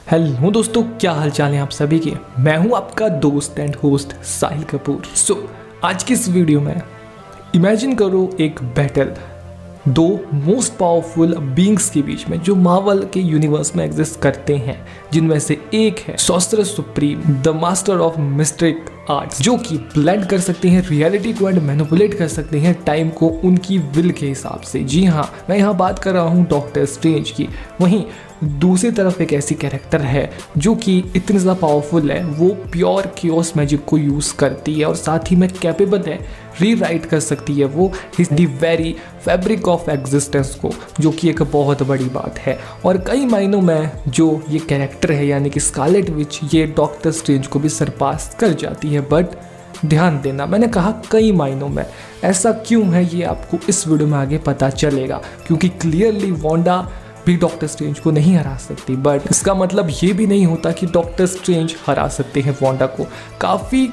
Hello दोस्तों, क्या हालचाल है आप सभी के। मैं हूं आपका दोस्त एंड होस्ट साहिल कपूर। आज की इस वीडियो में इमेजिन करो एक बैटल दो मोस्ट पावरफुल बीइंग्स के बीच में जो मार्वल के यूनिवर्स में एग्जिस्ट करते हैं, जिनमें से एक है sorcerer supreme, the master of mistake arts, जो कि ब्लेंड कर सकते हैं रियलिटी को एंड मैनिपुलेट कर सकते हैं टाइम को उनकी विल के हिसाब से। जी हाँ, मैं यहाँ बात कर रहा हूँ डॉक्टर स्ट्रेंज की। वहीं दूसरी तरफ एक ऐसी कैरेक्टर है जो कि इतनी ज़्यादा पावरफुल है, वो प्योर क्योस मैजिक को यूज़ करती है और साथ ही में कैपेबल है रीराइट कर सकती है वो the very fabric of existence को, जो कि एक बहुत बड़ी बात है। और कई मायनों में जो ये कैरेक्टर है यानी कि स्कारलेट विच, ये डॉक्टर स्ट्रेंज को भी सरपास कर जाती है। बट ध्यान देना, मैंने कहा कई मायनों में। ऐसा क्यों है ये आपको इस वीडियो में आगे पता चलेगा, क्योंकि क्लियरली वांडा भी डॉक्टर स्ट्रेंज को नहीं हरा सकती, बट इसका मतलब ये भी नहीं होता कि डॉक्टर स्ट्रेंज हरा सकते हैं वांडा को। काफ़ी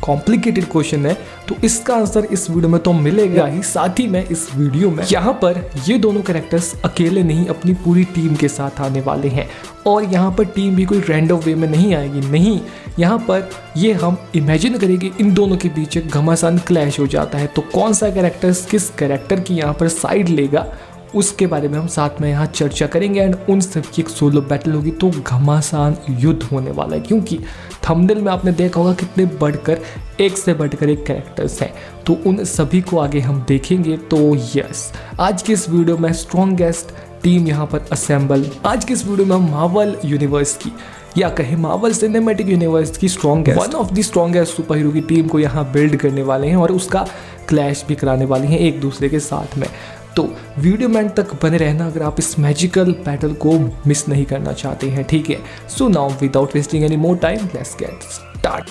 कॉम्प्लिकेटेड क्वेश्चन है, तो इसका आंसर इस वीडियो में तो मिलेगा ही। साथ ही में इस वीडियो में यहाँ पर ये दोनों कैरेक्टर्स अकेले नहीं, अपनी पूरी टीम के साथ आने वाले हैं। और यहाँ पर टीम भी कोई रैंडम वे में नहीं आएगी, नहीं, यहाँ पर ये हम इमेजिन करेंगे इन दोनों के बीच एक घमासान क्लैश हो जाता है। तो कौन सा कैरेक्टर्स किस कैरेक्टर की यहाँ पर साइड लेगा, उसके बारे में हम साथ में यहाँ चर्चा करेंगे। एंड उन सब की एक सोलो बैटल होगी, तो घमासान युद्ध होने वाला है, क्योंकि थंबनेल में आपने देखा होगा कितने बढ़कर एक से बढ़कर एक कैरेक्टर्स हैं, तो उन सभी को आगे हम देखेंगे। तो यस, आज की इस वीडियो में स्ट्रॉन्गेस्ट टीम यहाँ पर असेंबल, आज की इस वीडियो में हम मार्वल यूनिवर्स की या कहे मार्वल सिनेमैटिक यूनिवर्स की strongest, one of the strongest super hero की टीम को यहाँ बिल्ड करने वाले हैं और उसका क्लैश भी कराने वाले हैं एक दूसरे के साथ में। तो वीडियो में तक बने रहना अगर आप इस मैजिकल बैटल को मिस नहीं करना चाहते हैं, ठीक है। So now without wasting any more time, let's get start.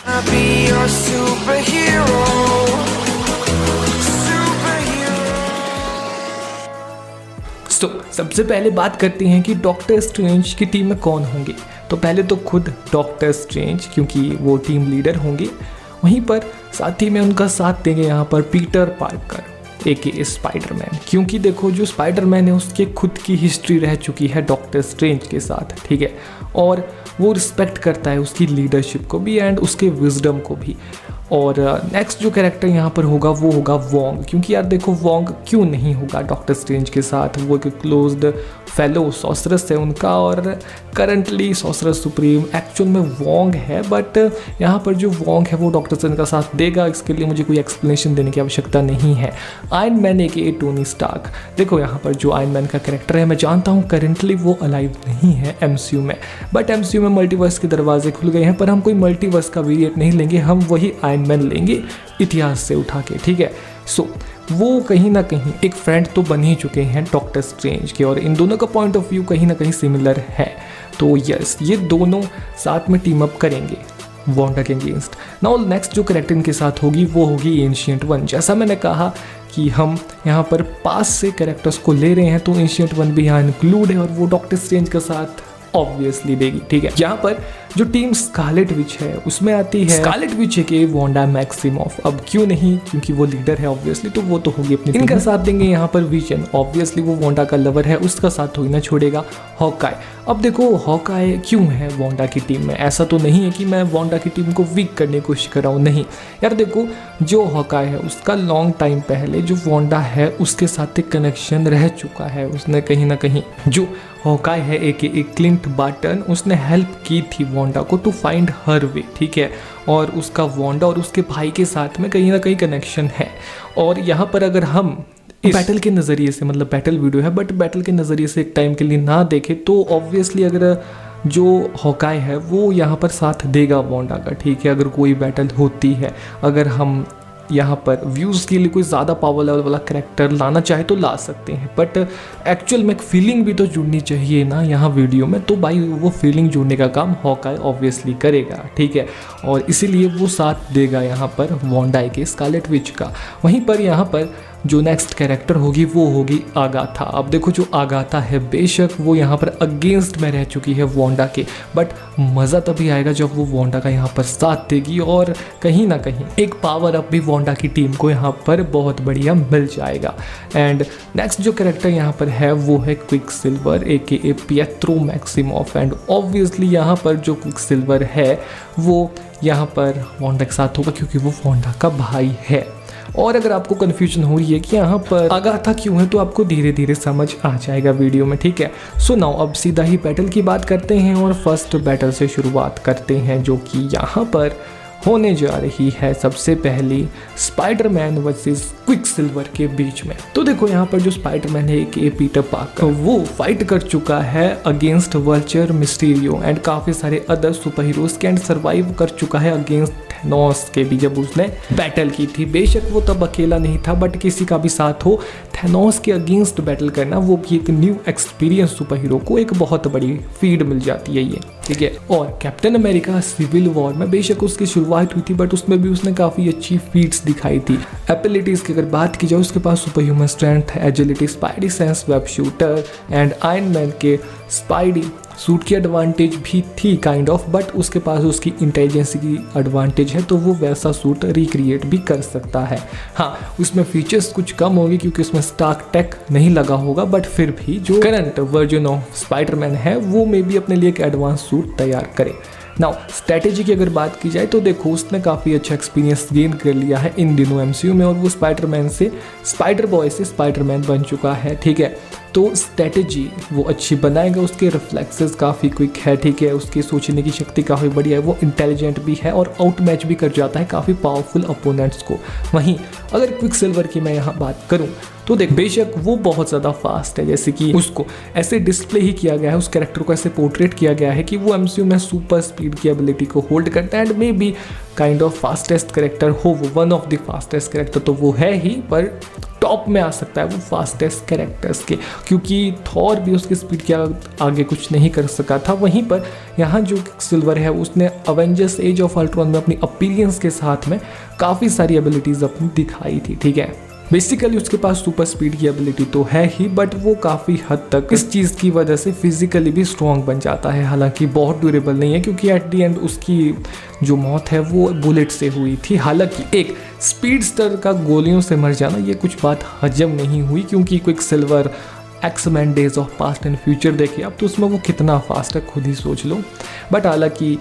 तो सबसे पहले बात करते हैं कि डॉक्टर स्ट्रेंज की टीम में कौन होंगे। तो पहले तो खुद डॉक्टर स्ट्रेंज, क्योंकि वो टीम लीडर होंगे। वहीं पर साथ ही में उनका साथ देंगे यहाँ पर पीटर पार्कर एके स्पाइडरमैन, क्योंकि देखो जो स्पाइडरमैन है उसके खुद की हिस्ट्री रह चुकी है डॉक्टर स्ट्रेंज के साथ, ठीक है। और वो रिस्पेक्ट करता है उसकी लीडरशिप को भी एंड उसके विजडम को भी। और नेक्स्ट जो कैरेक्टर यहाँ पर होगा वो होगा वोंग, क्योंकि यार देखो वोंग क्यों नहीं होगा डॉक्टर स्ट्रेंज के साथ, वो एक क्लोज्ड फेलो सॉर्सरस है उनका और करंटली सॉर्सरर सुप्रीम एक्चुअल में वोंग है। बट यहाँ पर जो वोंग है वो डॉक्टर स्ट्रेंज का साथ देगा, इसके लिए मुझे कोई एक्सप्लेनेशन देने की आवश्यकता नहीं है। आयरन मैन एके टोनी स्टार्क, देखो यहाँ पर जो आयरन मैन का कैरेक्टर है, मैं जानता हूँ करंटली वो अलाइव नहीं है एमसीयू में, बट एमसीयू में मल्टीवर्स के दरवाजे खुल गए हैं। पर हम कोई मल्टीवर्स का वेरिएंट नहीं लेंगे, हम वही आयरन मैन लेंगे इतिहास से उठा के, ठीक है। सो वो कहीं ना कहीं एक फ्रेंड तो बन ही चुके हैं डॉक्टर स्ट्रेंज के, और इन दोनों का पॉइंट ऑफ व्यू कहीं ना कहीं सिमिलर है। तो यस, ये दोनों साथ में टीम अप करेंगे वांडा के अगेंस्ट। नाउ नेक्स्ट जो कैरेक्टर इनके साथ होगी वो होगी एंशिएंट वन। जैसा मैंने कहा कि हम यहाँ पर पास से कैरेक्टर्स को ले रहे हैं, तो एंशिएंट वन भी यहाँ इंक्लूड है और वो डॉक्टर स्ट्रेंज के साथ ऑब्वियसली देगी, ठीक है। यहाँ पर जो टीम स्कारलेट विच है उसमें आती है स्कारलेट विच के वांडा मैक्सिमॉफ। अब क्यों नहीं, क्योंकि वो लीडर है ऑब्वियसली, तो वो तो होगी अपनी। इनका साथ देंगे यहाँ पर विजन, ऑब्वियसली वो वांडा का लवर है, उसका साथ थोड़ी ना छोड़ेगा हॉकाई। अब देखो हॉकाई क्यों है वांडा की टीम में, ऐसा तो नहीं है कि मैं वांडा की टीम को वीक करने की कोशिश कर रहा हूँ, नहीं यार। देखो जो हॉकाई है उसका लॉन्ग टाइम पहले जो वांडा है उसके साथ एक कनेक्शन रह चुका है। उसने कहीं ना कहीं, जो हॉकाई है एक क्लिंट बार्टन, उसने हेल्प की थी वांडा को टू फाइंड हर वे, ठीक है। और उसका वांडा और उसके भाई के साथ में कहीं ना कहीं कनेक्शन है। और यहाँ पर अगर हम बैटल के नज़रिए से, मतलब बैटल वीडियो है बट बैटल के नज़रिए से एक टाइम के लिए ना देखें, तो ऑब्वियसली अगर जो हॉकाई है वो यहाँ पर साथ देगा वांडा का, ठीक है। अगर कोई बैटल होती है, अगर हम यहाँ पर व्यूज़ के लिए कोई ज़्यादा पावर लेवल वाला कैरेक्टर लाना चाहे तो ला सकते हैं, बट एक्चुअल में एक फीलिंग भी तो जुड़नी चाहिए ना यहाँ वीडियो में। तो भाई वो फीलिंग जुड़ने का काम हॉकाई ऑब्वियसली करेगा, ठीक है। और इसीलिए वो साथ देगा यहाँ पर वांडा के स्कारलेट विच का। वहीं पर यहाँ पर जो नेक्स्ट कैरेक्टर होगी वो होगी आगाथा। अब देखो जो आगाथा है बेशक वो यहाँ पर अगेंस्ट में रह चुकी है वांडा के, बट मज़ा तभी आएगा जब वो वांडा का यहाँ पर साथ देगी और कहीं ना कहीं एक पावर अप भी वांडा की टीम को यहाँ पर बहुत बढ़िया मिल जाएगा। एंड नेक्स्ट जो कैरेक्टर यहाँ पर है वो है Quicksilver AKA Pietro Maximoff. And obviously यहाँ पर जो क्विकसिल्वर है वो यहाँ पर वांडा के साथ होगा क्योंकि वो वांडा का भाई है। और अगर आपको कन्फ्यूजन हो रही है कि यहाँ पर आगाथा क्यों है तो आपको धीरे धीरे समझ आ जाएगा वीडियो में, ठीक है। सो नाउ अब सीधा ही बैटल की बात करते हैं और फर्स्ट बैटल से शुरुआत करते हैं जो कि यहाँ पर होने जा रही है सबसे पहली स्पाइडरमैन वर्सेस क्विकसिल्वर के बीच में। तो देखो यहाँ पर जो स्पाइडरमैन है कि पीटर पार्कर वो फाइट कर चुका है अगेंस्ट वल्चर, मिस्टीरियो एंड काफ़ी सारे अदर सुपर हीरोज के एंड सर्वाइव कर चुका है अगेंस्ट थैनोस के भी जब उसने बैटल की थी। बेशक वो तब अकेला नहीं था बट किसी का भी साथ हो, थैनोस के अगेंस्ट बैटल करना वो भी एक न्यू एक्सपीरियंस सुपर हीरो को एक बहुत बड़ी फीड मिल जाती है ये, ठीक है। और कैप्टन अमेरिका सिविल वॉर में बेशक उसकी शुरुआत हुई थी बट उसमें भी उसने काफ़ी अच्छी फीट्स दिखाई थी। एबिलिटीज़ की अगर बात की जाए उसके पास super human strength, agility, spidey sense, web shooter and Iron Man के स्पाइडी सूट की एडवांटेज भी थी काइंड ऑफ, बट उसके पास उसकी इंटेलिजेंस की एडवांटेज है तो वो वैसा सूट रिक्रिएट भी कर सकता है। हाँ उसमें फीचर्स कुछ कम होंगे क्योंकि उसमें स्टार्क टेक नहीं लगा होगा, बट फिर भी जो करंट वर्जन ऑफ स्पाइडरमैन है वो मे भी अपने लिए एक एडवांस सूट तैयार करे। नाउ स्ट्रैटेजी की अगर बात की जाए तो देखो उसने काफ़ी अच्छा एक्सपीरियंस गेन कर लिया है इन दिनों MCU में और वो स्पाइडरमैन से स्पाइडर बॉय से स्पाइडरमैन बन चुका है, ठीक है। तो स्ट्रैटेजी वो अच्छी बनाएगा, उसके रिफ्लेक्सेस काफ़ी क्विक है, ठीक है, उसकी सोचने की शक्ति काफ़ी बढ़िया है, वो इंटेलिजेंट भी है और आउट मैच भी कर जाता है काफ़ी पावरफुल अपोनेंट्स को। वहीं अगर क्विकसिल्वर की मैं यहाँ बात करूँ तो देख बेशक वो बहुत ज़्यादा फास्ट है, जैसे कि उसको ऐसे डिस्प्ले ही किया गया है, उस कैरेक्टर को ऐसे पोर्ट्रेट किया गया है कि वो MCU में सुपर स्पीड की एबिलिटी को होल्ड करता है and may be kind of fastest character हो वो, one of the fastest character तो वो है ही, पर टॉप में आ सकता है वो फास्टेस्ट कैरेक्टर्स के, क्योंकि थॉर भी उसकी स्पीड के आगे कुछ नहीं कर सका था। वहीं पर यहाँ जो सिल्वर है उसने अवेंजर्स एज ऑफ अल्ट्रॉन में अपनी अपीयरेंस के साथ में काफ़ी सारी एबिलिटीज़ अपनी दिखाई थी, ठीक है। बेसिकली उसके पास सुपर स्पीड की एबिलिटी तो है ही बट वो काफ़ी हद तक इस चीज़ की वजह से फिजिकली भी स्ट्रॉन्ग बन जाता है, हालांकि बहुत ड्यूरेबल नहीं है क्योंकि एट दी एंड उसकी जो मौत है वो बुलेट से हुई थी। हालांकि एक स्पीडस्टर का गोलियों से मर जाना ये कुछ बात हजम नहीं हुई क्योंकि Quicksilver X Men days of past and future देखिए अब तो उसमें वो कितना फास्ट है खुद ही सोच लो। बट हालांकि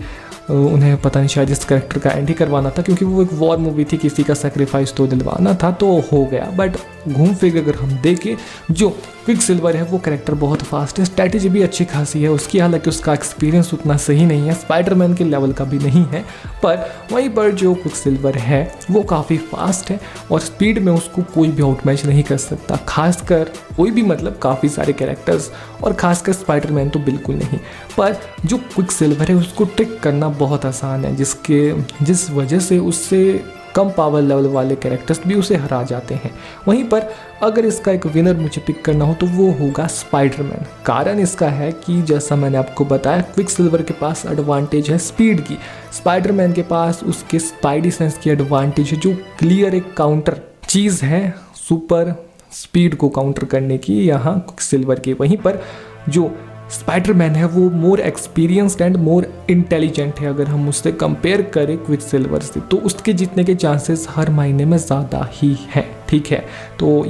उन्हें पता नहीं शायद इस कैरेक्टर का एंड ही करवाना था क्योंकि वो एक वॉर मूवी थी, किसी का सेक्रीफाइस तो दिलवाना था तो हो गया। बट घूम फिर अगर हम देखें जो क्विकसिल्वर है वो कैरेक्टर बहुत फास्ट है, स्ट्रैटेजी भी अच्छी खासी है उसकी, हालांकि उसका एक्सपीरियंस उतना सही नहीं है, स्पाइडरमैन के लेवल का भी नहीं है, पर वहीं पर जो क्विकसिल्वर है वो काफ़ी फास्ट है और स्पीड में उसको कोई भी आउटमैच नहीं कर सकता, खासकर कोई भी मतलब काफ़ी सारे कैरेक्टर्स और खासकर स्पाइडरमैन तो बिल्कुल नहीं। पर जो क्विकसिल्वर है उसको ट्रिक करना बहुत आसान है जिस वजह से उससे कम पावर लेवल वाले कैरेक्टर्स भी उसे हरा जाते हैं। वहीं पर अगर इसका एक विनर मुझे पिक करना हो तो वो होगा स्पाइडरमैन। कारण इसका है कि जैसा मैंने आपको बताया क्विकसिल्वर के पास एडवांटेज है स्पीड की, स्पाइडरमैन के पास उसके स्पाइडी सेंस की एडवांटेज है जो क्लियर एक काउंटर चीज़ है सुपर स्पीड को काउंटर करने की यहाँ क्विकसिल्वर की। वहीं पर जो स्पाइडरमैन है वो मोर एक्सपीरियंस्ड एंड मोर इंटेलिजेंट है, अगर हम उससे कंपेयर करें क्विकसिल्वर से तो उसके जीतने के चांसेस हर महीने में ज़्यादा ही हैं, ठीक है। तो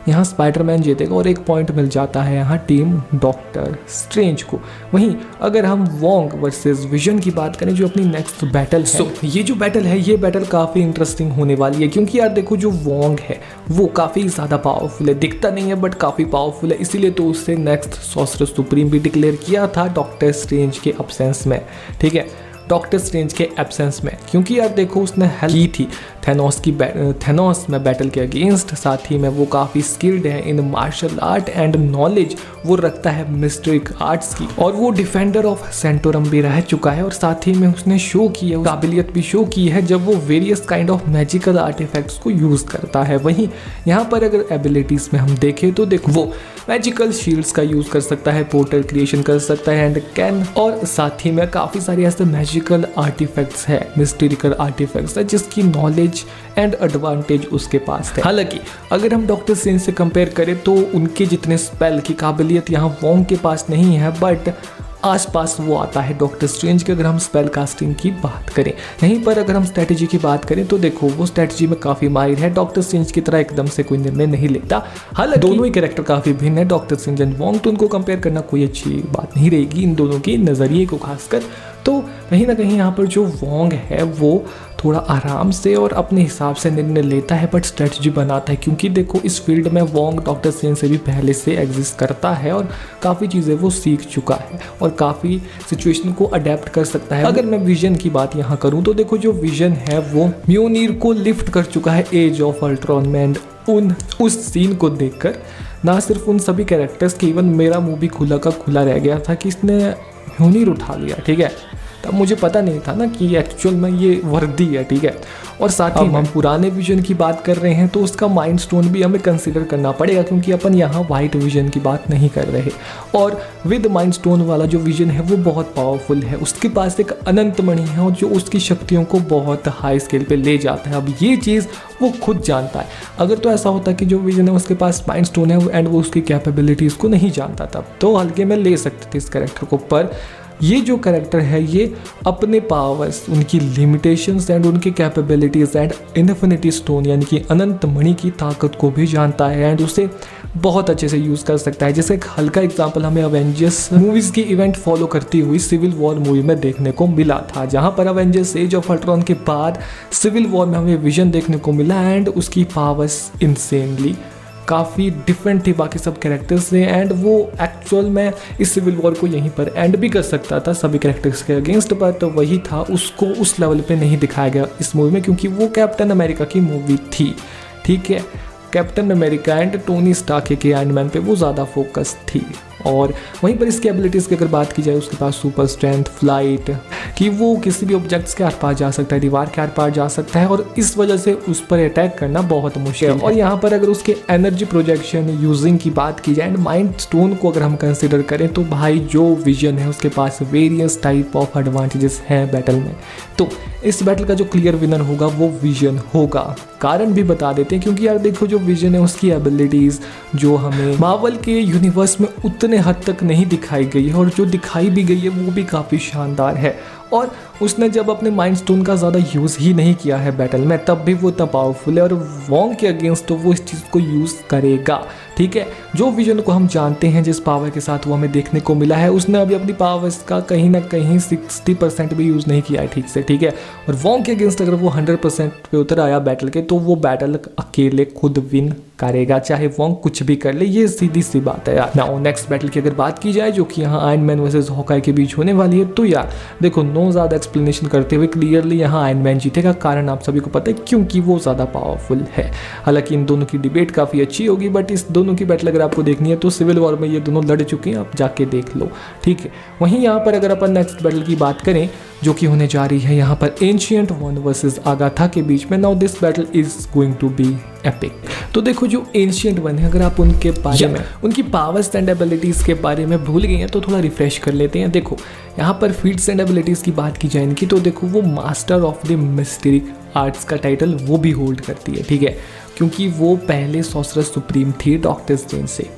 यहाँ स्पाइडरमैन जीतेगा और एक पॉइंट मिल जाता है यहाँ टीम डॉक्टर स्ट्रेंज को। वहीं अगर हम वोंग वर्सेस विजन की बात करें जो अपनी नेक्स्ट बैटल है, ये जो बैटल है ये बैटल काफ़ी इंटरेस्टिंग होने वाली है क्योंकि यार देखो जो वोंग है वो काफ़ी ज़्यादा पावरफुल है, दिखता नहीं है बट काफ़ी पावरफुल है, इसीलिए तो उससे नेक्स्ट सॉर्सरर सुप्रीम भी डिक्लेयर किया था डॉक्टर स्ट्रेंज के एब्सेंस में, ठीक है, डॉक्टर स्ट्रेंज के एब्सेंस में, क्योंकि यार देखो उसने हेल्प की थी थैनोस में बैटल के अगेंस्ट, साथ ही में वो काफ़ी स्किल्ड है in martial art and knowledge वो रखता है मिस्ट्रिक आर्ट्स की, और वो डिफेंडर ऑफ सेंटोरम भी रह चुका है और साथ ही में उसने शो की है काबिलियत भी शो की है जब वो various kind of magical artifacts को यूज़ करता है। वहीं यहाँ पर अगर एबिलिटीज़ में हम देखें तो देखो वो मैजिकल शील्ड्स का यूज़ कर सकता है, पोर्टल क्रिएशन कर सकता है एंड कैन, और साथ ही में काफ़ी सारी ऐसे मैजिकल आर्टिफैक्ट्स है, मिस्टीरिकल आर्टिफैक्ट्स है जिसकी नॉलेज नॉलेज एंड एडवांटेज उसके पास थे। हालांकि अगर हम डॉक्टर स्ट्रेंज से कंपेयर करें तो उनके जितने स्पेल की काबिलियत यहाँ वोंग के पास नहीं है, बट आसपास वो आता है डॉक्टर स्ट्रेंज के अगर हम स्पेल कास्टिंग की बात करें। यहीं पर अगर हम स्ट्रैटेजी की बात करें तो देखो वो स्ट्रैटेजी में काफ़ी माहिर है, डॉक्टर स्ट्रेंज की तरह एकदम से कोई निर्णय नहीं लेता। हालांकि दोनों ही कैरेक्टर काफ़ी भिन्न है, डॉक्टर स्ट्रेंज एंड वोंग, तो उनको कंपेयर करना कोई अच्छी बात नहीं रहेगी इन दोनों के नज़रिए को खासकर। तो कहीं ना कहीं यहाँ पर जो वोंग है वो थोड़ा आराम से और अपने हिसाब से निर्णय लेता है, बट स्ट्रेटजी बनाता है, क्योंकि देखो इस फील्ड में वोंग डॉक्टर स्ट्रेंज से भी पहले से एग्जिस्ट करता है और काफ़ी चीज़ें वो सीख चुका है और काफ़ी सिचुएशन को अडेप्ट कर सकता है। अगर मैं विजन की बात यहाँ करूँ तो देखो जो विजन है वो म्योनिर को लिफ्ट कर चुका है एज ऑफ अल्ट्रॉन में, एंड उस सीन को देखकर ना सिर्फ उन सभी कैरेक्टर्स के, इवन मेरा मुंह भी खुला का खुला रह गया था कि इसने म्योनिर उठा लिया, ठीक है। तब मुझे पता नहीं था ना कि एक्चुअल में ये वर्दी है, ठीक है। और साथ ही हम पुराने विजन की बात कर रहे हैं तो उसका माइंड स्टोन भी हमें कंसिडर करना पड़ेगा, क्योंकि अपन यहाँ वाइट विजन की बात नहीं कर रहे। और विद माइंड स्टोन वाला जो विजन है वो बहुत पावरफुल है, उसके पास एक अनंत मणि है और जो उसकी शक्तियों को बहुत हाई स्केल पे ले जाता है। अब ये चीज़ वो खुद जानता है। अगर तो ऐसा होता कि जो विजन है उसके पास माइंड स्टोन है एंड वो उसकी कैपेबिलिटीज़ को नहीं जानता, तब तो हल्के में ले सकते थे इस कैरेक्टर को। पर ये जो कैरेक्टर है ये अपने पावर्स, उनकी लिमिटेशंस एंड उनकी कैपेबिलिटीज़ एंड इन्फिनिटी स्टोन यानी कि अनंत मणि की ताकत को भी जानता है एंड उसे बहुत अच्छे से यूज़ कर सकता है। जैसे एक हल्का एग्जांपल हमें अवेंजर्स मूवीज़ की इवेंट फॉलो करती हुई सिविल वॉर मूवी में देखने को मिला था, जहाँ पर अवेंजर्स एज ऑफ अल्ट्रॉन के बाद सिविल वॉर में हमें विजन देखने को मिला एंड उसकी पावर्स इंसेनली काफ़ी डिफरेंट थी बाकी सब कैरेक्टर्स से, एंड वो एक्चुअल में इस सिविल वॉर को यहीं पर एंड भी कर सकता था सभी कैरेक्टर्स के अगेंस्ट, बट वही था उसको उस लेवल पे नहीं दिखाया गया इस मूवी में, क्योंकि वो कैप्टन अमेरिका की मूवी थी, ठीक है। Captain America and Tony Stark के आयरन मैन पे वो ज़्यादा फोकस थी। और वहीं पर इसकी एबिलिटीज़ की अगर बात की जाए, उसके पास सुपर स्ट्रेंथ, फ्लाइट, कि वो किसी भी ऑब्जेक्ट्स के आर पार जा सकता है, दीवार के आर पार जा सकता है, और इस वजह से उस पर अटैक करना बहुत मुश्किल है। और यहाँ पर अगर उसके एनर्जी प्रोजेक्शन यूजिंग की बात की जाए एंड माइंड स्टोन को अगर हम कंसिडर करें तो भाई जो विजन है उसके पास वेरियस टाइप ऑफ एडवांटेजेस हैं बैटल में। तो इस बैटल का जो क्लियर विनर होगा वो विजन होगा। कारण भी बता देते हैं, क्योंकि यार देखो जो विजन है उसकी एबिलिटीज़ जो हमें मार्वल के यूनिवर्स में उतने हद तक नहीं दिखाई गई है, और जो दिखाई भी गई है वो भी काफ़ी शानदार है। और उसने जब अपने माइंड स्टोन का ज़्यादा यूज़ ही नहीं किया है बैटल में, तब भी वो इतना पावरफुल है, और वोंग के अगेंस्ट तो वो इस चीज़ को यूज़ करेगा, ठीक है। जो विजन को हम जानते हैं जिस पावर के साथ वो हमें देखने को मिला है, उसने अभी अपनी पावर्स का कहीं ना कहीं 60% भी यूज़ नहीं किया है ठीक से, ठीक है। और वोंग के अगेंस्ट अगर वो 100% पे उतर आया बैटल के, तो वो बैटल अकेले खुद विन करेगा, चाहे वोंग कुछ भी कर ले, ये सीधी सी बात है यार। नाउ नेक्स्ट बैटल की अगर बात की जाए, जो कि यहाँ आयरन मैन वर्सेस हॉकाई के बीच होने वाली है, तो यार देखो नो ज़्यादा एक्सप्लेनेशन करते हुए क्लियरली यहाँ आयरन मैन जीतेगा। कारण आप सभी को पता है, क्योंकि वो ज़्यादा पावरफुल है। हालांकि इन दोनों की डिबेट काफ़ी अच्छी होगी, बट इस दोनों की बैटल अगर आपको देखनी है तो सिविल वॉर में ये दोनों लड़ चुके हैं, आप जाके देख लो, ठीक है। वहीं यहाँ पर अगर अपन नेक्स्ट बैटल की बात करें, जो कि होने जा रही है यहाँ पर एंशिएंट वन वर्सेस आगाथा के बीच में। Now this battle is going to be epic. तो देखो जो एंशिएंट वन है, अगर आप उनके बारे में, उनकी पावर्स एंड एबिलिटीज़ के बारे में भूल गए हैं तो थोड़ा रिफ्रेश कर लेते हैं। देखो यहाँ पर फीट्स एंड एबिलिटीज़ की बात की जाए इनकी, तो देखो वो master of the mystic arts का टाइटल वो भी होल्ड करती है, ठीक है, क्योंकि वो पहले सॉर्सरर सुप्रीम थी डॉक्टर स्ट्रेंज से।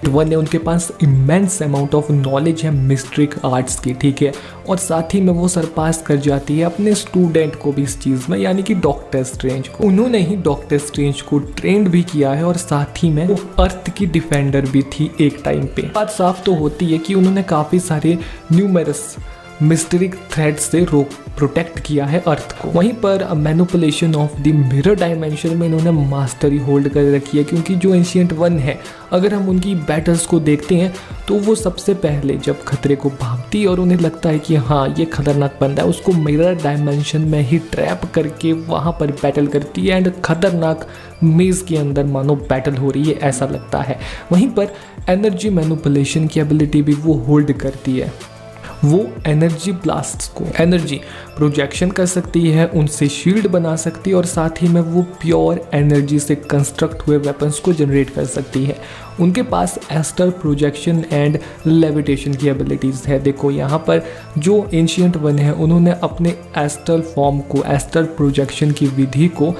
वन है, उनके पास इमेंस अमाउंट ऑफ नॉलेज है मिस्ट्रिक आर्ट्स की, ठीक है। और साथ ही में वो सरपास कर जाती है अपने स्टूडेंट को भी इस चीज़ में, यानी कि डॉक्टर स्ट्रेंज को। उन्होंने ही डॉक्टर स्ट्रेंज को ट्रेंड भी किया है, और साथ ही में वो अर्थ की डिफेंडर भी थी एक टाइम पे। बात साफ तो होती है कि उन्होंने काफ़ी सारे न्यूमरस मिस्ट्रिक थ्रेड से प्रोटेक्ट किया है अर्थ को। वहीं पर manipulation of the mirror dimension में इन्होंने मास्टरी होल्ड कर रखी है, क्योंकि जो एंशिएंट वन है, अगर हम उनकी बैटल्स को देखते हैं तो वो सबसे पहले जब खतरे को भागती है और उन्हें लगता है कि हाँ ये खतरनाक बंदा है, उसको मिरर डायमेंशन में ही ट्रैप करके वहाँ पर बैटल करती है, एंड खतरनाक मेज़ के अंदर मानो बैटल हो रही है ऐसा लगता है। वहीं पर एनर्जी मैनिपुलेशन की एबिलिटी भी वो होल्ड करती है। वो एनर्जी ब्लास्ट को एनर्जी प्रोजेक्शन कर सकती है, उनसे शील्ड बना सकती है और साथ ही में वो प्योर एनर्जी से कंस्ट्रक्ट हुए वेपन्स को जनरेट कर सकती है। उनके पास एस्ट्रल प्रोजेक्शन एंड लेविटेशन की एबिलिटीज़ है। देखो यहाँ पर जो एंशिएंट वन है उन्होंने अपने एस्ट्रल फॉर्म को, एस्ट्रल प्रोजेक्शन की विधि को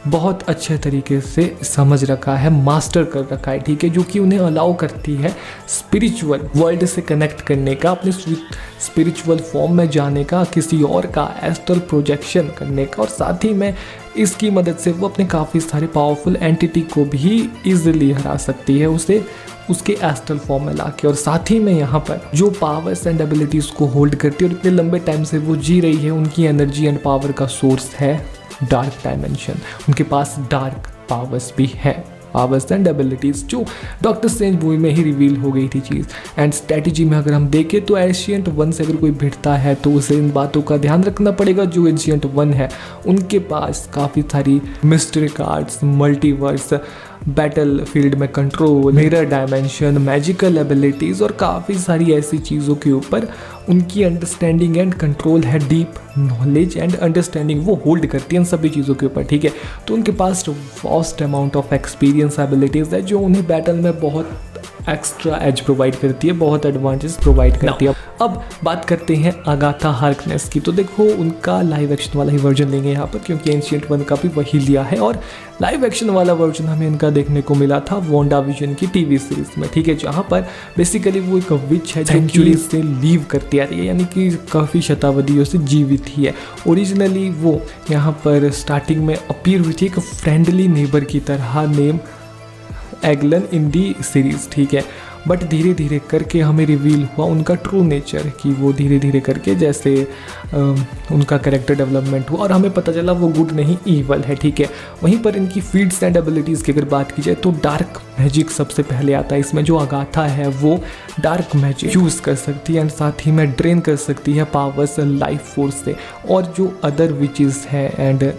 बहुत अच्छे तरीके से समझ रखा है, मास्टर कर रखा है, ठीक है, जो कि उन्हें अलाउ करती है स्पिरिचुअल वर्ल्ड से कनेक्ट करने का, अपने स्पिरिचुअल फॉर्म में जाने का, किसी और का एस्ट्रल प्रोजेक्शन करने का, और साथ ही में इसकी मदद से वो अपने काफ़ी सारे पावरफुल एंटिटी को भी इजीली हरा सकती है, उसे उसके एस्ट्रल फॉर्म में लाके। और साथ ही में यहाँ पर जो पावर्स एंड एबिलिटीज़ को होल्ड करती है और इतने लंबे टाइम से वो जी रही है, उनकी एनर्जी एंड पावर का सोर्स है डार्क डायमेंशन। उनके पास डार्क पावर्स भी है, पावर्स एंड एबिलिटीज़ जो डॉक्टर स्ट्रेंज मूवी में ही रिवील हो गई थी चीज़। एंड स्ट्रेटजी में अगर हम देखें तो एशियंट वन से अगर कोई भिड़ता है तो उसे इन बातों का ध्यान रखना पड़ेगा। जो एशियंट वन है उनके पास काफ़ी सारी mystery cards, multiverse, battle field में control, mirror dimension, magical abilities और काफ़ी सारी ऐसी चीज़ों के ऊपर उनकी अंडरस्टैंडिंग एंड कंट्रोल है। डीप नॉलेज एंड अंडरस्टैंडिंग वो होल्ड करती हैं इन सभी चीज़ों के ऊपर, ठीक है। तो उनके पास vast amount of experience abilities है जो उन्हें बैटल में बहुत एक्स्ट्रा एज प्रोवाइड करती है, बहुत एडवांटेज प्रोवाइड करती है। अब बात करते हैं अगाथा हार्कनेस की। तो देखो उनका लाइव एक्शन वाला ही वर्जन लेंगे यहाँ पर, क्योंकि एंशिएंट वन का भी वही लिया है और लाइव एक्शन वाला वर्जन हमें इनका देखने को मिला था वांडाविजन की टीवी सीरीज में, ठीक है, जहाँ पर बेसिकली वो एक विच है सेंचुरी से लीव करती आ रही है, यानी कि काफ़ी शताब्दियों से जीवित ही है। ओरिजिनली वो यहाँ पर स्टार्टिंग में अपीयर हुई थी एक फ्रेंडली नेबर की तरह, नेम एगलन इन दी सीरीज, ठीक है। बट धीरे धीरे करके हमें रिवील हुआ उनका ट्रू नेचर, कि वो धीरे धीरे करके जैसे उनका कैरेक्टर डेवलपमेंट हुआ और हमें पता चला वो गुड नहीं ईवल है, ठीक है। वहीं पर इनकी फीड्स एंड एबिलिटीज़ की अगर बात की जाए तो डार्क मैजिक सबसे पहले आता है इसमें। जो अगाथा है वो डार्क मैजिक यूज़ कर सकती है एंड साथ ही में ड्रेन कर सकती है पावर्स लाइफ फोर्स से। और जो अदर विचेस है एंड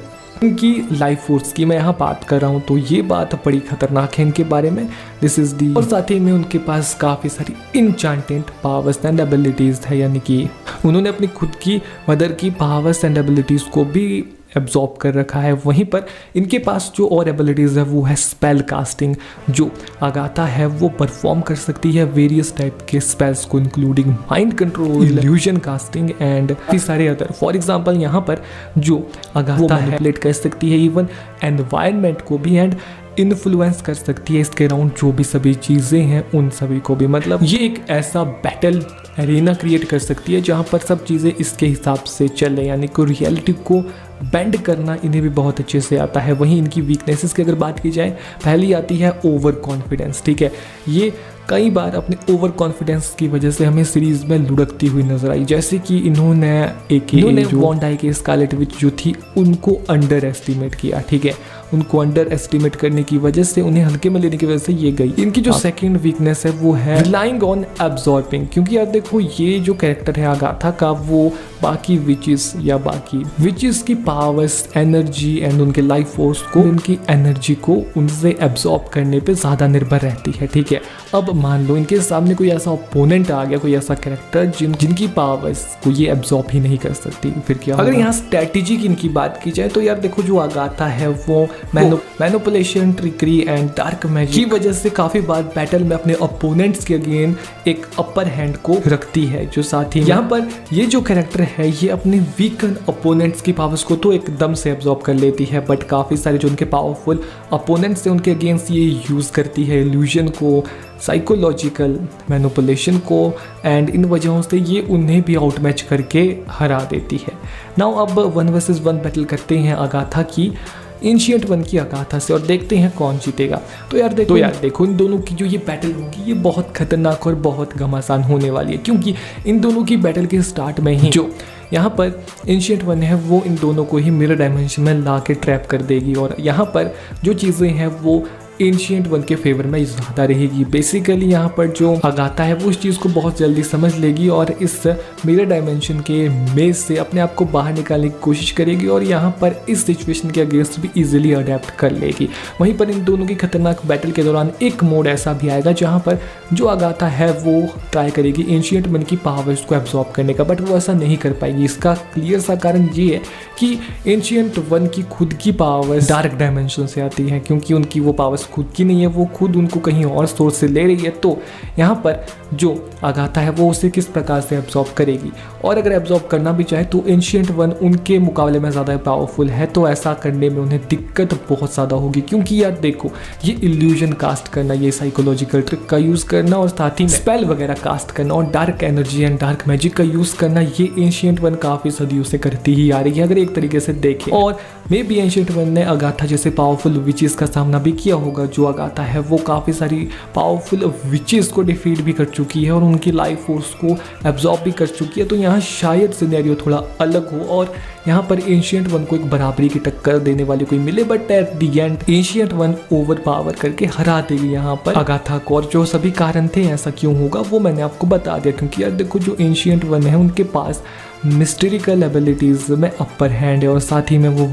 इनकी लाइफ फोर्स की मैं यहाँ बात कर रहा हूँ तो ये बात बड़ी खतरनाक है इनके बारे में, दिस इज दी। और साथ ही में उनके पास काफ़ी सारी इनचांटेड पावर्स एंड एबिलिटीज़ है, यानी कि उन्होंने अपनी खुद की मदर की पावर्स एंड एबिलिटीज़ को भी एब्जॉर्ब कर रखा है। वहीं पर इनके पास जो और एबिलिटीज़ है वो है स्पेल कास्टिंग। जो अगाथा है वो परफॉर्म कर सकती है वेरियस टाइप के स्पेल्स को, including mind control, illusion casting and काफ़ी सारे अदर। फॉर एग्जांपल यहाँ पर जो अगाथा है मैनिपुलेट कर सकती है इवन एनवायरनमेंट को भी एंड इन्फ्लुएंस कर सकती है इसके अराउंड जो भी सभी चीज़ें हैं उन सभी को भी। मतलब ये एक ऐसा बैटल एरिना क्रिएट कर सकती है जहाँ पर सब चीज़ें इसके हिसाब से चले, यानी कि रियलिटी को बेंड करना इन्हें भी बहुत अच्छे से आता है। वहीं इनकी वीकनेसेस की अगर बात की जाए, पहली आती है ओवर कॉन्फिडेंस, ठीक है। ये कई बार अपने ओवर कॉन्फिडेंस की वजह से हमें सीरीज में लुढ़कती हुई नजर आई, जैसे कि इन्होंने वॉन्डाई के स्कारलेट विच जो थी उनको अंडर एस्टिमेट किया, ठीक है। उनको अंडर एस्टिमेट करने की वजह से, उन्हें हल्के में लेने की वजह से ये गई। इनकी जो सेकंड वीकनेस है वो है रिलाइंग ऑन एब्जॉर्बिंग, क्योंकि यार देखो ये जो कैरेक्टर है अगाथा का वो बाकी विचेस या बाकी विचेस की पावर्स, एनर्जी एंड उनके लाइफ फोर्स को, उनकी एनर्जी को उनसे एब्जॉर्ब करने पे ज़्यादा निर्भर रहती है, ठीक है। अब मान लो इनके सामने कोई ऐसा ओपोनेंट आ गया, कोई ऐसा कैरेक्टर जिनकी पावर्स को ये एब्जॉर्ब ही नहीं कर सकती, फिर क्या? अगर यहाँ स्ट्रेटेजी की इनकी बात की जाए तो यार देखो जो अगाथा है वो manipulation, trickery and dark magic की वजह से काफ़ी बार बैटल में अपने ओपोनेंट्स के अगेंस्ट एक अपर हैंड को रखती है। जो साथ ही यहाँ पर ये जो कैरेक्टर है ये अपने वीकन ओपोनेंट्स की पावर्स को तो एकदम से एब्जॉर्ब कर लेती है, बट काफ़ी सारे जो उनके पावरफुल ओपोनेंट्स हैं उनके अगेंस्ट ये यूज़ करती है इल्यूजन को, साइकोलॉजिकल मैनिपुलेशन को, एंड इन वजहों से ये उन्हें भी आउटमैच करके हरा देती है। नाउ अब 1 वर्सेस 1 बैटल करते हैं अगाथा की एंशिएंट वन की अगाथा से और देखते हैं कौन जीतेगा। तो यार देखो इन दोनों की जो ये बैटल होगी ये बहुत खतरनाक और बहुत घमासान होने वाली है, क्योंकि इन दोनों की बैटल के स्टार्ट में ही जो यहाँ पर एंशिएंट वन है वो इन दोनों को ही मिरर डायमेंशन में ला के ट्रैप कर देगी। और यहाँ पर जो चीज़ें हैं वो एंशिएंट वन के फेवर में ज़्यादा रहेगी। बेसिकली यहाँ पर जो अगाथा है वो उस चीज़ को बहुत जल्दी समझ लेगी और इस मिरर डायमेंशन के मेज से अपने आप को बाहर निकालने की कोशिश करेगी और यहाँ पर इस सिचुएशन के अगेंस्ट भी इजीली अडेप्ट कर लेगी। वहीं पर इन दोनों की खतरनाक बैटल के दौरान एक मोड ऐसा भी आएगा जहाँ पर जो अगाथा है वो ट्राई करेगी एंशिएंट वन की पावर्स को एब्जॉर्ब करने का, बट वो ऐसा नहीं कर पाएगी। इसका क्लियर सा कारण ये है कि एंशिएंट वन की खुद की पावर्स डार्क डायमेंशन से आती हैं, क्योंकि उनकी वो पावर्स खुद की नहीं है, वो खुद उनको कहीं और सोर्स से ले रही है। तो यहाँ पर जो अगाथा है वो उसे किस प्रकार से एब्जॉर्ब करेगी, और अगर एब्जॉर्ब करना भी चाहे तो एंशिएंट वन उनके मुकाबले में ज़्यादा पावरफुल है, तो ऐसा करने में उन्हें दिक्कत बहुत ज़्यादा होगी। क्योंकि यार देखो, ये इल्यूजन कास्ट करना, ये साइकोलॉजिकल ट्रिक का यूज़ करना और साथ ही स्पेल वगैरह कास्ट करना और dark energy and dark magic का यूज़ करना, ये एंशिएंट वन काफ़ी सदियों से करती ही आ रही है अगर एक तरीके से देखें। और मे बी एंशिएंट वन ने अगाथा जैसे पावरफुल विचेस का सामना भी किया होगा। जो अगाथा है वो काफ़ी सारी पावरफुल विचेस को डिफीट भी कर चुकी है और उनकी लाइफ फोर्स को एब्जॉर्ब भी कर चुकी है। तो यहाँ शायद सिनेरियो थोड़ा अलग हो और यहाँ पर एंशिएंट वन को एक बराबरी की टक्कर देने वाली कोई मिले, but at the and ancient one over power करके हरा देगी यहाँ पर अगाथा को। और जो सभी कारण थे ऐसा क्यों होगा वो मैंने आपको बता दिया, क्योंकि यार देखो, जो एंशिएंट वन है उनके पास मिस्टेरिकल एबिलिटीज़ में अपर हैंड है और साथ ही में वो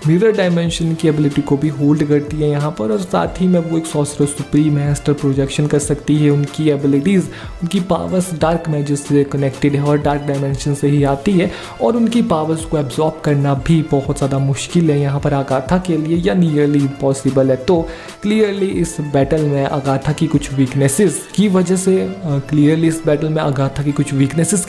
मिरर डायमेंशन की एबिलिटी को भी होल्ड करती है यहाँ पर, और साथ ही में वो एक सॉर्सरर सुप्रीम है, एस्ट्रल प्रोजेक्शन कर सकती है। उनकी एबिलिटीज़, उनकी पावर्स डार्क मैजिक से कनेक्टेड है और डार्क डायमेंशन से ही आती है, और उनकी पावर्स को एब्जॉर्ब करना भी बहुत ज़्यादा मुश्किल है यहाँ पर अगाथा के लिए, या नियरली इम्पॉसिबल है। तो क्लियरली इस बैटल में अगाथा की कुछ वीकनेसेस की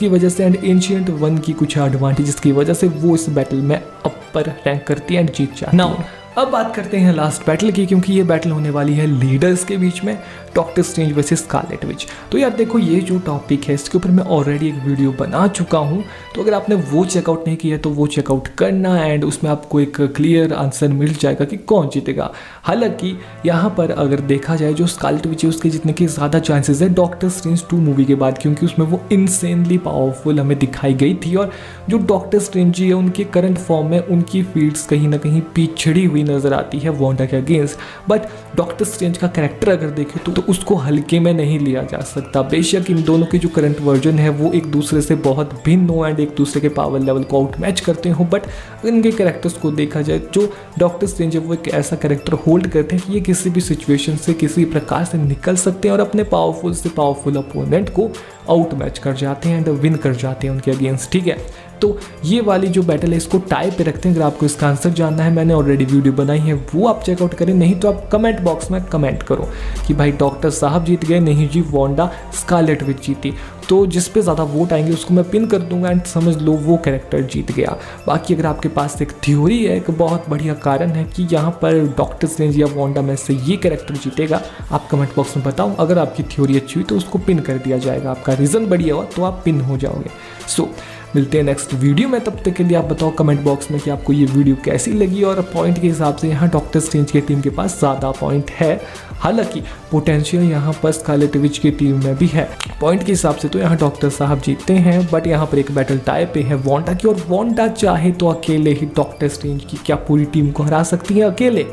वजह से एंड एंशिएंट वन की कुछ एडवांटेजेस की वजह से वो इस बैटल में अपर रैंक करती है एंड जीत जाती है। अब बात करते हैं लास्ट बैटल की, क्योंकि ये बैटल होने वाली है लीडर्स के बीच में, doctor strange versus Scarlet Witch. तो यार देखो, ये जो टॉपिक है इसके ऊपर मैं ऑलरेडी एक वीडियो बना चुका हूँ, तो अगर आपने वो चेकआउट नहीं किया तो वो चेकआउट करना एंड उसमें आपको एक क्लियर आंसर मिल जाएगा कि कौन जीतेगा। हालांकि यहाँ पर अगर देखा जाए, जो स्कारलेट विच है उसके जीतने के ज़्यादा चांसेस है डॉक्टर स्ट्रेंज 2 मूवी के बाद, क्योंकि उसमें वो इंसेनली पावरफुल हमें दिखाई गई थी, और जो डॉक्टर स्ट्रेंज जी है उनके करंट फॉर्म में उनकी फील्ड्स कहीं ना कहीं पिछड़ी हुई नजर आती है वांडा के अगेंस्ट। बट डॉक्टर स्ट्रेंज का कैरेक्टर अगर देखें तो उसको हल्के में नहीं लिया जा सकता। बेशक इन दोनों के जो करंट वर्जन है वो एक दूसरे से बहुत भिन्न हो एंड एक दूसरे के पावर लेवल को आउट मैच करते हो, बट इनके कैरेक्टर्स को देखा जाए, जो डॉक्टर स्ट्रेंज है वो एक ऐसा कैरेक्टर होल्ड करते हैं कि ये किसी भी सिचुएशन से किसी प्रकार से निकल सकते हैं और अपने पावरफुल से पावरफुल अपोनेंट को आउट मैच कर जाते हैं एंड विन कर जाते हैं उनके अगेंस्ट। ठीक है, तो ये वाली जो बैटल है इसको टाई पे रखते हैं। अगर आपको इसका आंसर जानना है, मैंने ऑलरेडी वीडियो बनाई है, वो आप चेकआउट करें, नहीं तो आप कमेंट बॉक्स में कमेंट करो कि भाई डॉक्टर साहब जीत गए, नहीं जी वांडा स्कारलेट विच जीती। तो जिस पे ज़्यादा वोट आएंगे उसको मैं पिन कर दूंगा एंड समझ लो वो कैरेक्टर जीत गया। बाकी अगर आपके पास एक थ्योरी है, एक बहुत बढ़िया कारण है कि यहाँ पर डॉक्टर स्ट्रेंज या वांडा में से ये कैरेक्टर जीतेगा, आप कमेंट बॉक्स में बताओ। अगर आपकी थ्योरी अच्छी हुई तो उसको पिन कर दिया जाएगा, आपका रीज़न बढ़िया हुआ तो आप पिन हो जाओगे। सो मिलते हैं नेक्स्ट वीडियो में, तब तक के लिए आप बताओ कमेंट बॉक्स में कि आपको ये वीडियो कैसी लगी, और पॉइंट के हिसाब से यहाँ डॉक्टर स्ट्रेंज की टीम के पास ज़्यादा पॉइंट है, हालांकि पोटेंशियल यहाँ पर स्कारलेट विच की टीम में भी है। पॉइंट के हिसाब से तो यहाँ डॉक्टर साहब जीतते हैं, बट यहाँ पर एक बैटल टाई पे है वांडा की, और वांडा चाहे तो अकेले ही डॉक्टर स्ट्रेंज की क्या पूरी टीम को हरा सकती है अकेले,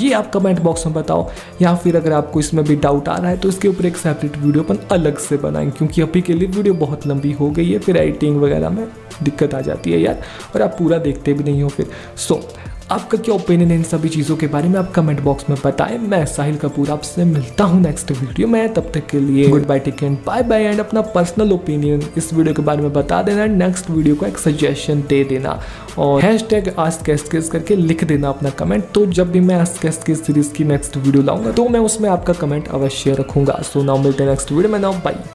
ये आप कमेंट बॉक्स में बताओ। या फिर अगर आपको इसमें भी डाउट आ रहा है तो इसके ऊपर एक सेपरेट वीडियो अपन अलग से बनाएंगे, क्योंकि अभी के लिए वीडियो बहुत लंबी हो गई है, फिर एडिटिंग वगैरह में दिक्कत आ जाती है यार, और आप पूरा देखते भी नहीं हो फिर। सो आपका क्या ओपिनियन है इन सभी चीज़ों के बारे में, आप कमेंट बॉक्स में बताएं। मैं साहिल कपूर आपसे मिलता हूं नेक्स्ट वीडियो में, तब तक के लिए good bye, take care, bye bye, and अपना पर्सनल ओपिनियन इस वीडियो के बारे में बता देना एंड नेक्स्ट वीडियो को एक सजेशन दे देना, और हैशटैग आस्क करके लिख देना अपना कमेंट। तो जब भी मैं आस्क सीरीज की नेक्स्ट वीडियो लाऊंगा तो मैं उसमें आपका कमेंट अवश्य रखूंगा। सो नाउ मिलते हैं नेक्स्ट वीडियो में, नाउ बाय।